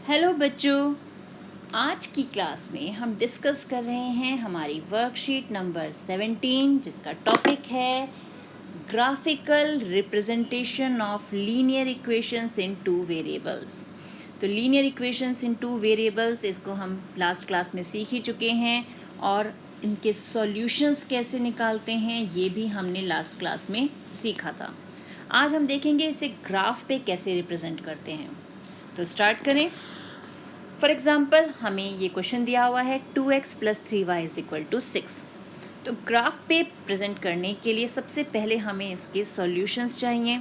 Hello बच्चों, आज की क्लास में हम डिस्कस कर रहे हैं हमारी वर्कशीट नंबर 17 जिसका टॉपिक है graphical representation of linear equations in two variables. तो linear equations in two variables इसको हम लास्ट क्लास में सीख ही चुके हैं और इनके सॉल्यूशंस कैसे निकालते हैं ये भी हमने लास्ट क्लास में सीखा था। आज हम देखेंगे इसे ग्राफ पे कैसे रिप्रेजेंट करते हैं। तो स्टार्ट करें। फॉर एग्जाम्पल हमें ये क्वेश्चन दिया हुआ है 2x + 3y = 6। तो ग्राफ पे प्रेजेंट करने के लिए सबसे पहले हमें इसके सॉल्यूशंस चाहिए।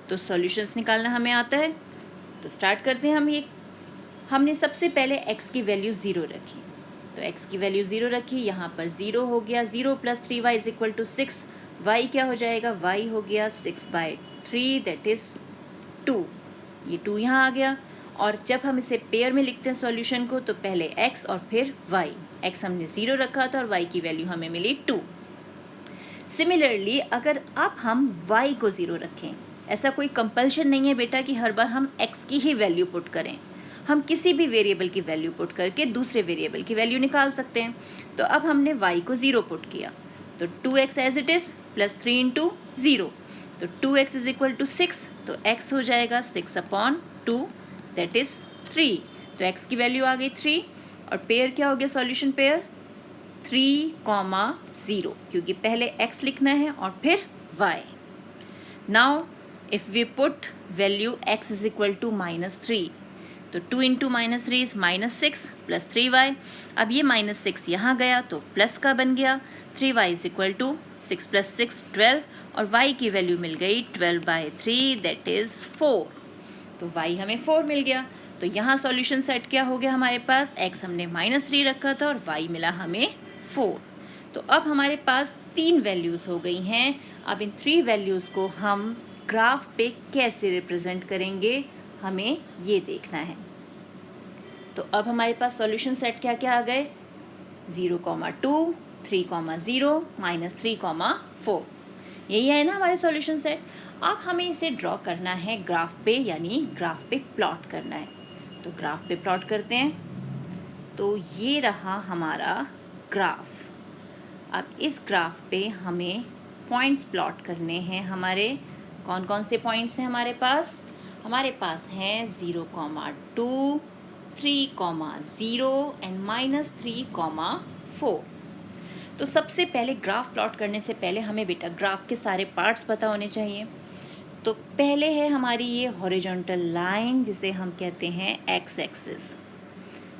तो सॉल्यूशंस निकालना हमें आता है, तो स्टार्ट करते हैं। हमने सबसे पहले x की वैल्यू 0 रखी, तो x की वैल्यू 0 रखी, यहाँ पर 0 हो गया। 0 + 3y = 6। y क्या हो जाएगा? y हो गया 6/3 दैट इज़ 2। ये 2 यहाँ आ गया। और जब हम इसे पेयर में लिखते हैं सॉल्यूशन को, तो पहले x और फिर y। x हमने 0 रखा था और y की वैल्यू हमें मिली 2। सिमिलरली अगर अब हम y को 0 रखें, ऐसा कोई कंपल्शन नहीं है बेटा कि हर बार हम x की ही वैल्यू पुट करें। हम किसी भी वेरिएबल की वैल्यू पुट करके दूसरे वेरिएबल की वैल्यू निकाल सकते हैं। तो अब हमने y को 0 पुट किया, तो 2x एज इट इज़ + 3 × 0, तो 2x = 6, तो x हो जाएगा 6/2 दैट इज़ 3। तो x की वैल्यू आ गई 3 और पेयर क्या हो गया? सॉल्यूशन पेयर 3, 0, क्योंकि पहले x लिखना है और फिर y। Now if we put value x = -3, तो 2 × -3 इज -6 + 3y। अब ये -6 यहाँ गया तो प्लस का बन गया। 3y = 6 + 6 12 और y की वैल्यू मिल गई 12/3 दैट इज़ 4। तो y हमें 4 मिल गया। तो यहाँ सॉल्यूशन सेट क्या हो गया हमारे पास? x हमने -3 रखा था और y मिला हमें 4। तो अब हमारे पास 3 वैल्यूज़ हो गई हैं। अब इन 3 वैल्यूज़ को हम ग्राफ पे कैसे रिप्रेजेंट करेंगे, हमें ये देखना है। तो अब हमारे पास सॉल्यूशन सेट क्या क्या आ गए? 0,2, 3,0, -3,4। यही है ना हमारे सॉल्यूशन सेट। अब हमें इसे ड्रॉ करना है ग्राफ पे, यानी ग्राफ पे प्लॉट करना है। तो ग्राफ पे प्लॉट करते हैं। तो ये रहा हमारा ग्राफ। अब इस ग्राफ पे हमें पॉइंट्स प्लॉट करने हैं। हमारे कौन कौन से पॉइंट्स हैं हमारे पास? हमारे पास हैं 0,2, 3,0 एंड -3,4। तो सबसे पहले ग्राफ प्लॉट करने से पहले हमें बेटा ग्राफ के सारे पार्ट्स पता होने चाहिए। तो पहले है हमारी ये हॉरिजॉन्टल लाइन जिसे हम कहते हैं एक्स एक्सिस।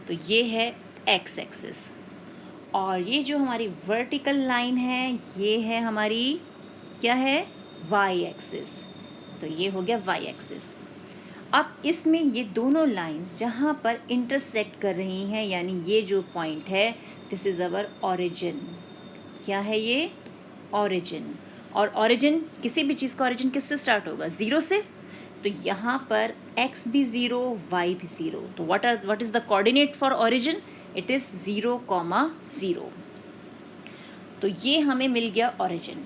तो ये है एक्स एक्सिस और ये जो हमारी वर्टिकल लाइन है ये है हमारी क्या है? Y axis. तो ये हो गया वाई एक्सिस। अब इसमें ये दोनों लाइंस जहाँ पर इंटरसेक्ट कर रही हैं, यानी ये जो पॉइंट है दिस इज़ अवर ओरिजिन। क्या है ये? ओरिजिन। और ओरिजिन, किसी भी चीज़ का ओरिजिन किससे स्टार्ट होगा? 0 से। तो यहाँ पर x भी 0, y भी 0। तो what is the coordinate for origin? It is 0,0। तो ये हमें मिल गया ओरिजिन।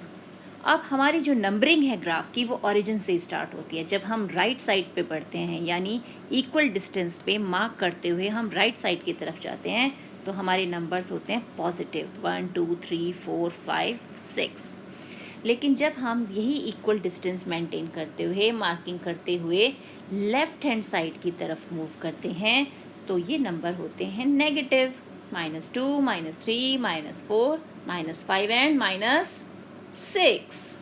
अब हमारी जो नंबरिंग है ग्राफ की वो ओरिजिन से स्टार्ट होती है। जब हम राइट साइड पे बढ़ते हैं, यानी इक्वल डिस्टेंस पे मार्क करते हुए हम राइट साइड की तरफ जाते हैं, तो हमारे नंबर्स होते हैं पॉजिटिव 1, 2, 3, 4, 5, 6। लेकिन जब हम यही इक्वल डिस्टेंस मेंटेन करते हुए, मार्किंग करते हुए लेफ़्ट हैंड साइड की तरफ मूव करते हैं, तो ये नंबर होते हैं नेगेटिव -2, -3, -4, -5 एंड -6।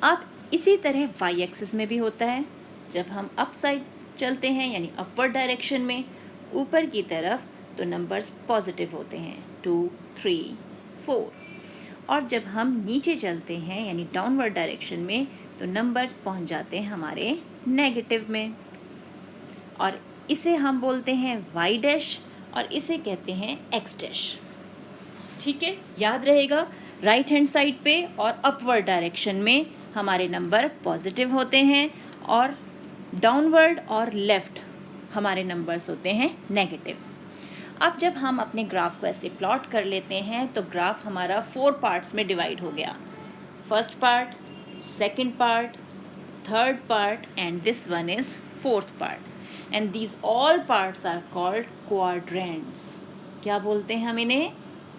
अब इसी तरह वाई एक्सिस में भी होता है। जब हम अप साइड चलते हैं, यानी अपवर्ड डायरेक्शन में ऊपर की तरफ, तो नंबर्स पॉजिटिव होते हैं 2, 3, 4। और जब हम नीचे चलते हैं यानी डाउनवर्ड डायरेक्शन में, तो नंबर पहुंच जाते हैं हमारे नेगेटिव में। और इसे हम बोलते हैं वाई डैश और इसे कहते हैं एक्स डैश। ठीक है, याद रहेगा। राइट हैंड साइड पे और अपवर्ड डायरेक्शन में हमारे नंबर पॉजिटिव होते हैं और डाउनवर्ड और लेफ्ट हमारे नंबर्स होते हैं नेगेटिव। अब जब हम अपने ग्राफ को ऐसे प्लॉट कर लेते हैं, तो ग्राफ हमारा 4 पार्ट्स में डिवाइड हो गया। First part, second part, third part and this one is fourth part. And these all parts are called quadrants. क्या बोलते हैं हम इन्हें?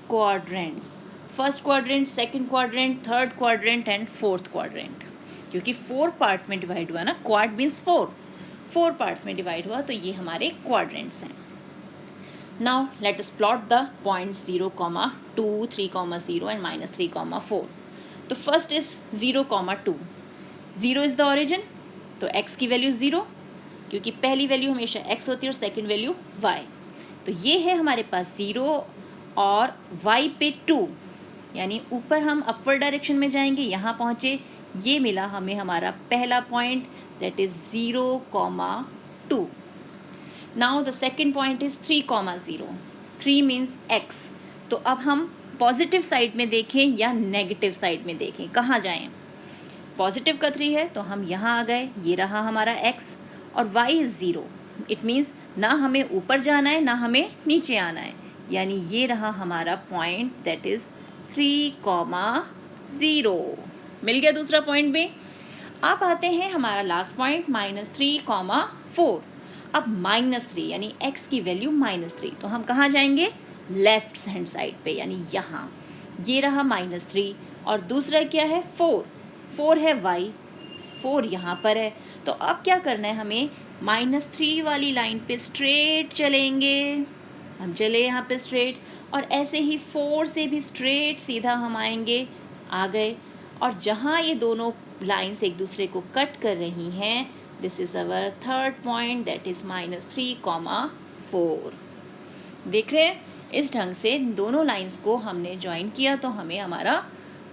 Quadrants. First quadrant, second quadrant, third quadrant and fourth quadrant. क्योंकि 4 parts में divide हुआ ना, quad means 4 parts में डिवाइड हुआ, तो ये हमारे क्वाड्रेंट्स हैं। Now let us plot the points 0, 2, 3, 0 and -3, 4। तो first is 0, 2। 0 is the origin, तो x की वैल्यू 0, क्योंकि पहली वैल्यू हमेशा x होती है और सेकंड वैल्यू y। तो ये है हमारे पास 0 और y पे 2, यानी ऊपर हम अपवर्ड डायरेक्शन में जाएंगे, यहाँ पहुँचे, ये मिला हमें हमारा पहला point, that is 0, 2। Now the second point is 3, 0। 3 means x। तो अब हम पॉजिटिव साइड में देखें या नेगेटिव साइड में देखें, कहाँ जाएं? पॉजिटिव का 3 है तो हम यहाँ आ गए, ये रहा हमारा x, और y इज 0। इट मीन्स ना हमें ऊपर जाना है ना हमें नीचे आना है, यानी ये रहा हमारा पॉइंट, दैट इज 3, 0। मिल गया दूसरा पॉइंट भी। अब आते हैं हमारा लास्ट पॉइंट -3, 4। अब -3 यानी x की वैल्यू -3, तो हम कहाँ जाएंगे? लेफ्ट हैंड साइड पे, यानी यहाँ। ये रहा -3, और दूसरा क्या है? 4 है y, 4 यहाँ पर है। तो अब क्या करना है हमें? -3 वाली लाइन पे स्ट्रेट चलेंगे। हम चले यहाँ पे स्ट्रेट, और ऐसे ही 4 से भी स्ट्रेट सीधा हम आएंगे, आ गए। और जहाँ ये दोनों लाइन्स एक दूसरे को कट कर रही हैं, this is our third point, that is -3, 4। देख रहे हैं? इस ढंग से दोनों लाइन्स को हमने ज्वाइन किया तो हमें हमारा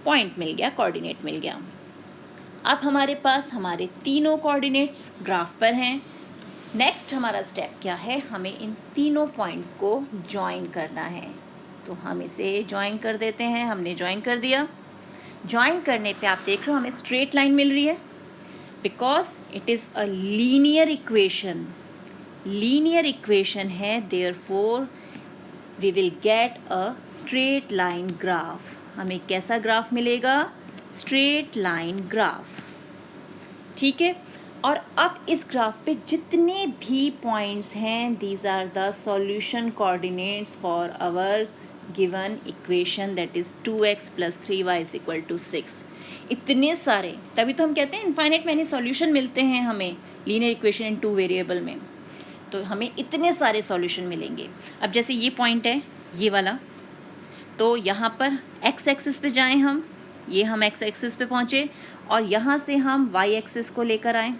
पॉइंट मिल गया, कोऑर्डिनेट मिल गया। अब हमारे पास हमारे तीनों कोऑर्डिनेट्स ग्राफ पर हैं। नेक्स्ट हमारा स्टेप क्या है? हमें इन तीनों पॉइंट्स को ज्वाइन करना है। तो हम इसे ज्वाइन कर देते हैं। हमने ज्वाइन कर दिया। ज्वाइन करने पे आप देख रहे हो हमें स्ट्रेट लाइन मिल रही है, because it is a linear equation. Linear equation है, therefore we will get a straight line graph. हमें कैसा ग्राफ मिलेगा? Straight line graph. ठीक है। और अब इस ग्राफ पे जितने भी पॉइंट्स हैं, these are the solution coordinates for our given equation, that is 2x + 3y = 6। इतने सारे, तभी तो हम कहते हैं इनफाइनाइट मैनी सॉल्यूशन मिलते हैं हमें लीनियर इक्वेशन इन 2 वेरिएबल में। तो हमें इतने सारे सॉल्यूशन मिलेंगे। अब जैसे ये पॉइंट है, ये वाला, तो यहाँ पर x एक्सिस पे जाएं हम, ये हम x एक्सिस पे पहुँचे, और यहाँ से हम y एक्सिस को लेकर आए,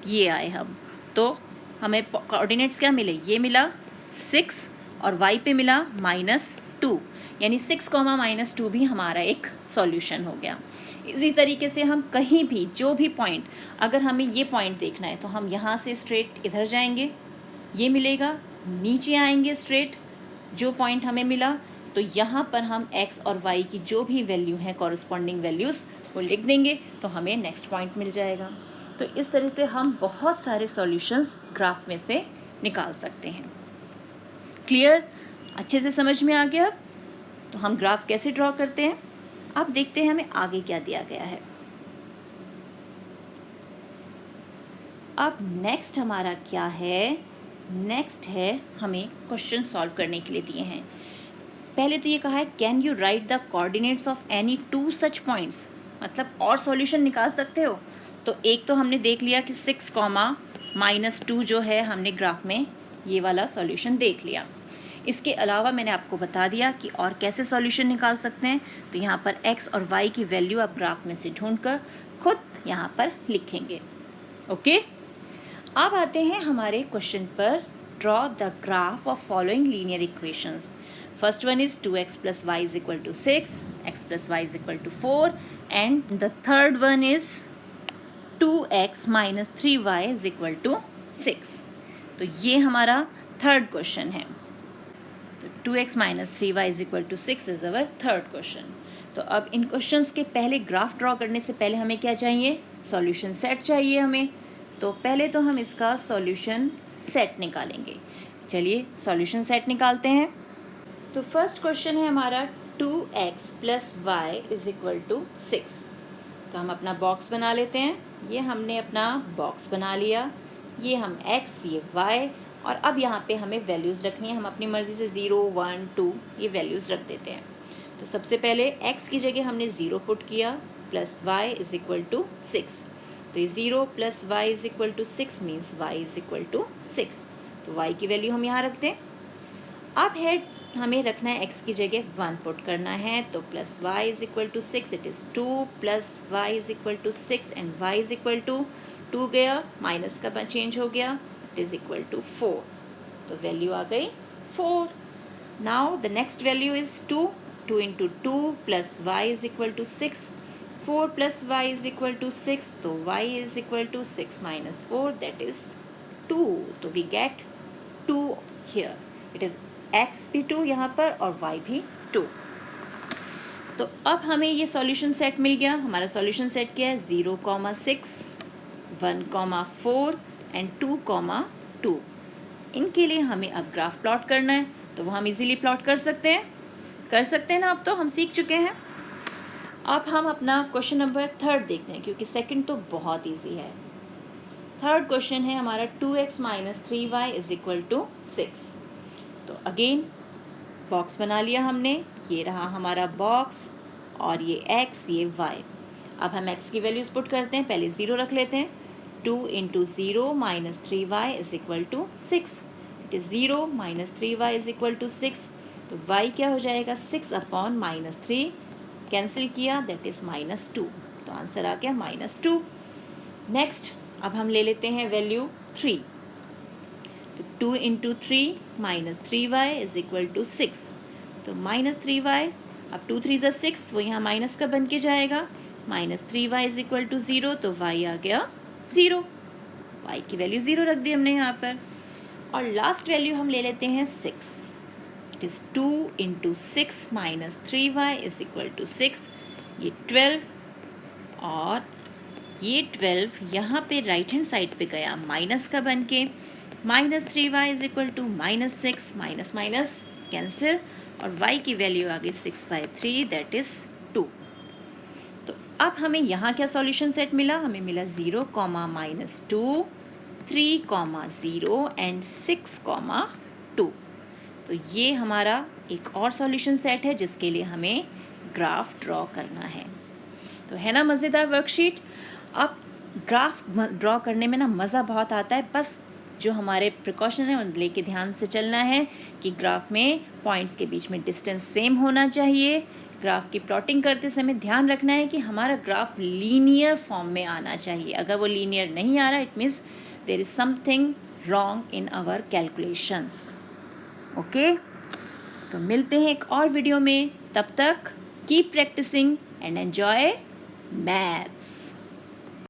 ये आए हम, तो हमें कोऑर्डिनेट्स क्या मिले? ये मिला 6 और y पे मिला -2, यानी 6, -2 भी हमारा एक सॉल्यूशन हो गया। इसी तरीके से हम कहीं भी जो भी पॉइंट, अगर हमें ये पॉइंट देखना है तो हम यहाँ से स्ट्रेट इधर जाएंगे, ये मिलेगा, नीचे आएंगे स्ट्रेट, जो पॉइंट हमें मिला, तो यहाँ पर हम x और y की जो भी वैल्यू है, कॉरस्पॉन्डिंग वैल्यूज़, वो लिख देंगे, तो हमें नेक्स्ट पॉइंट मिल जाएगा। तो इस तरह से हम बहुत सारे सॉल्यूशंस ग्राफ में से निकाल सकते हैं। क्लियर? अच्छे से समझ में आ गया? तो हम ग्राफ कैसे ड्रॉ करते हैं, अब देखते हैं हमें आगे क्या दिया गया है। अब नेक्स्ट हमारा क्या है? नेक्स्ट है हमें क्वेश्चन सॉल्व करने के लिए दिए हैं। पहले तो ये कहा है, can you right the coordinates of any 2 such points, मतलब और सॉल्यूशन निकाल सकते हो। तो एक तो हमने देख लिया कि 6, -2 जो है, हमने ग्राफ में ये वाला सॉल्यूशन देख लिया। इसके अलावा मैंने आपको बता दिया कि और कैसे सॉल्यूशन निकाल सकते हैं। तो यहाँ पर x और y की वैल्यू आप ग्राफ में से ढूंढकर खुद यहाँ पर लिखेंगे। ओके, अब आते हैं हमारे क्वेश्चन पर। Draw the graph of following linear equations. First one is 2x + y = 6, x + y = 4, and the third one is 2x - 3y = 6। तो ये हमारा थर्ड क्वेश्चन है। तो 2x - 3y = 6 is our third question. तो अब इन क्वेश्चंस के पहले ग्राफ ड्रॉ करने से पहले हमें क्या चाहिए? सॉल्यूशन सेट चाहिए हमें। तो पहले तो हम इसका सॉल्यूशन सेट निकालेंगे। चलिए सॉल्यूशन सेट निकालते हैं। तो फर्स्ट क्वेश्चन है हमारा 2x + y = 6। तो हम अपना बॉक्स बना लेते हैं। ये हमने अपना बॉक्स बना लिया। ये हम x, ये y, और अब यहाँ पे हमें वैल्यूज़ रखनी है। हम अपनी मर्ज़ी से 0, 1, 2 ये वैल्यूज़ रख देते हैं। तो सबसे पहले x की जगह हमने 0 पुट किया, plus y is equal to 6। तो ये 0 plus y is equal to 6 means y is equal to 6। तो y की वैल्यू हम यहाँ रख दें। अब है हमें रखना है x की जगह 1 पुट करना है, तो plus y is equal to 6, it is 2 plus y is equal to 6 and y is equal to 2 गया, माइनस का चेंज हो गया, इट इज़ इक्वल टू 4। तो वैल्यू आ गई 4। Now the next value is 2 into 2 plus y is equal to 6, 4 plus y is equal to 6, तो y is equal to 6 minus 4, that is 2। तो we get 2 here, it is x भी 2 यहाँ पर और y भी 2। तो अब हमें ये सॉल्यूशन सेट मिल गया। हमारा सॉल्यूशन सेट क्या है? 0,6, 1,4 एंड 2,2। इनके लिए हमें अब ग्राफ प्लॉट करना है, तो वो हम इजीली प्लॉट कर सकते हैं ना। अब तो हम सीख चुके हैं। अब हम अपना क्वेश्चन नंबर 3 देखते हैं, क्योंकि सेकंड तो बहुत इजी है। थर्ड क्वेश्चन है हमारा 2x minus 3y is equal to 6। तो अगेन बॉक्स बना लिया हमने, ये रहा हमारा बॉक्स और ये x, ये y। अब हम x की वैल्यूज पुट करते हैं, पहले 0 रख लेते हैं। 2 into 0 minus 3y is equal to 6, it is 0 minus 3y is equal to 6। तो y क्या हो जाएगा? 6 अपॉन माइनस 3, कैंसिल किया, दैट इज़ माइनस 2। तो आंसर आ गया माइनस 2। नेक्स्ट अब हम ले लेते हैं वैल्यू 3। तो 2 into 3 minus 3y is equal to 6। तो माइनस 3y, अब 2 3 ज़ा 6, वो यहाँ माइनस का बन के जाएगा, minus 3y is equal to 0, तो y आ गया 0। y की वैल्यू 0 रख दी हमने यहाँ पर। और लास्ट वैल्यू हम ले लेते हैं 6। It is 2 into 6 minus 3y is equal to 6, ये 12, और ये 12 यहाँ पे राइट हैंड साइड पे गया माइनस का बन के, minus 3y is equal to minus 6, minus minus cancel, और y की वैल्यू आ गई 6/3, दैट इज़ 2। तो अब हमें यहाँ क्या सॉल्यूशन सेट मिला? हमें मिला 0, -2, 3, 0 एंड 6, 2। तो ये हमारा एक और सॉल्यूशन सेट है जिसके लिए हमें ग्राफ ड्रॉ करना है। तो है ना मज़ेदार वर्कशीट। अब ग्राफ ड्रॉ करने में ना मज़ा बहुत आता है, बस जो हमारे प्रिकॉशन है उन लेके ध्यान से चलना है कि ग्राफ में पॉइंट्स के बीच में डिस्टेंस सेम होना चाहिए। ग्राफ की प्लॉटिंग करते समय ध्यान रखना है कि हमारा ग्राफ लीनियर फॉर्म में आना चाहिए। अगर वो लीनियर नहीं आ रहा, it means there is something wrong in our calculations. Okay, तो मिलते हैं एक और वीडियो में। तब तक keep practising and enjoy maths.